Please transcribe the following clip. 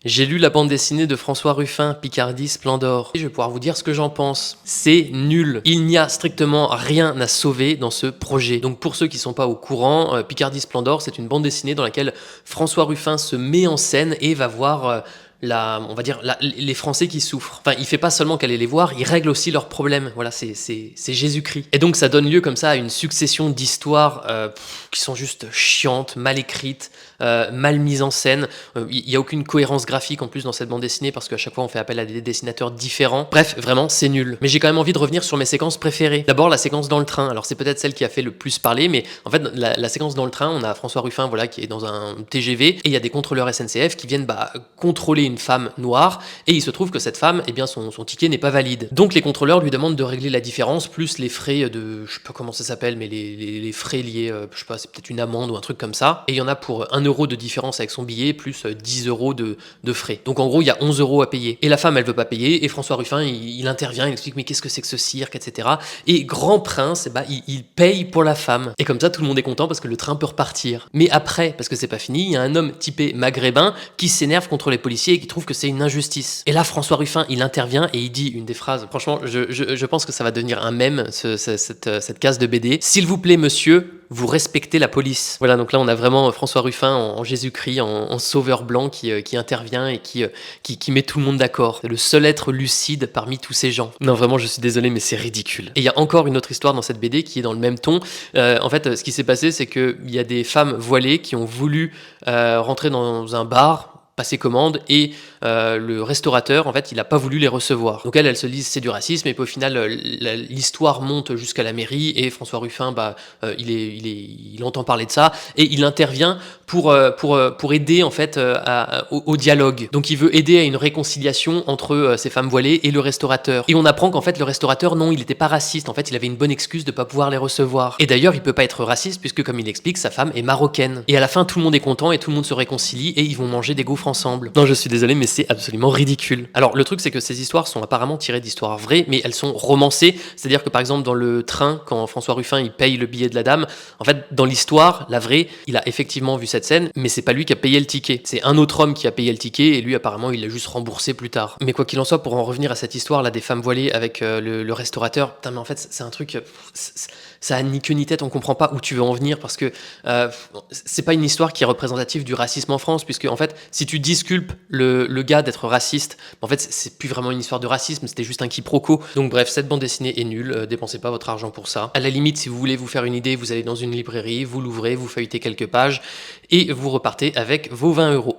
J'ai lu la bande dessinée de François Ruffin, Picardie Splendor, et je vais pouvoir vous dire ce que j'en pense. C'est nul. Il n'y a strictement rien à sauver dans ce projet. Donc pour ceux qui sont pas au courant, Picardie Splendor, c'est une bande dessinée dans laquelle François Ruffin se met en scène et va voir on va dire les Français qui souffrent. Enfin, il fait pas seulement qu'aller les voir, il règle aussi leurs problèmes. Voilà, c'est Jésus-Christ. Et donc ça donne lieu comme ça à une succession d'histoires qui sont juste chiantes, mal écrites, mal mises en scène. Il y a aucune cohérence graphique en plus dans cette bande dessinée parce qu'à chaque fois on fait appel à des dessinateurs différents. Bref, vraiment c'est nul. Mais j'ai quand même envie de revenir sur mes séquences préférées. D'abord la séquence dans le train. Alors c'est peut-être celle qui a fait le plus parler, mais en fait la séquence dans le train, on a François Ruffin voilà qui est dans un TGV et il y a des contrôleurs SNCF qui viennent contrôler une femme noire et il se trouve que cette femme, eh bien son ticket n'est pas valide. Donc les contrôleurs lui demandent de régler la différence plus les frais de, je sais pas comment ça s'appelle, mais les frais liés, je sais pas, c'est peut-être une amende ou un truc comme ça. Et il y en a pour 1 euro de différence avec son billet plus 10 euros de frais. Donc en gros il y a 11 euros à payer. Et la femme elle veut pas payer et François Ruffin il intervient, il explique mais qu'est-ce que c'est que ce cirque, etc. Et Grand Prince, il paye pour la femme. Et comme ça tout le monde est content parce que le train peut repartir. Mais après, parce que c'est pas fini, il y a un homme typé maghrébin qui s'énerve contre les policiers et qui trouve que c'est une injustice. Et là, François Ruffin, il intervient et il dit une des phrases. Franchement, je pense que ça va devenir un mème, cette case de BD. S'il vous plaît, monsieur, vous respectez la police. Voilà, donc là, on a vraiment François Ruffin en Jésus-Christ, en sauveur blanc qui intervient et qui met tout le monde d'accord. C'est le seul être lucide parmi tous ces gens. Non, vraiment, je suis désolé, mais c'est ridicule. Et il y a encore une autre histoire dans cette BD qui est dans le même ton. En fait, ce qui s'est passé, c'est qu'il y a des femmes voilées qui ont voulu rentrer dans un bar, passer commande et le restaurateur en fait il a pas voulu les recevoir. Donc elles se disent c'est du racisme et puis au final l'histoire monte jusqu'à la mairie et François Ruffin il entend parler de ça et il intervient pour aider en fait au dialogue. Donc il veut aider à une réconciliation entre ces femmes voilées et le restaurateur. Et on apprend qu'en fait le restaurateur non il était pas raciste, en fait il avait une bonne excuse de pas pouvoir les recevoir. Et d'ailleurs il peut pas être raciste puisque comme il explique sa femme est marocaine. Et à la fin tout le monde est content et tout le monde se réconcilie et ils vont manger des gaufres ensemble. Non je suis désolé mais c'est absolument ridicule. Alors le truc c'est que ces histoires sont apparemment tirées d'histoires vraies mais elles sont romancées, c'est-à-dire que par exemple dans le train quand François Ruffin il paye le billet de la dame, en fait dans l'histoire, la vraie, il a effectivement vu cette scène mais c'est pas lui qui a payé le ticket, c'est un autre homme qui a payé le ticket et lui apparemment il l'a juste remboursé plus tard. Mais quoi qu'il en soit, pour en revenir à cette histoire là des femmes voilées avec le restaurateur, putain mais en fait c'est un truc, ça a ni queue ni tête, on comprend pas où tu veux en venir parce que c'est pas une histoire qui est représentative du racisme en France puisque en fait si tu disculpes le gars d'être raciste, en fait c'est plus vraiment une histoire de racisme, c'était juste un quiproquo. Donc bref, cette bande dessinée est nulle, dépensez pas votre argent pour ça. À la limite, si vous voulez vous faire une idée, vous allez dans une librairie, vous l'ouvrez, vous feuilletez quelques pages et vous repartez avec vos 20 euros.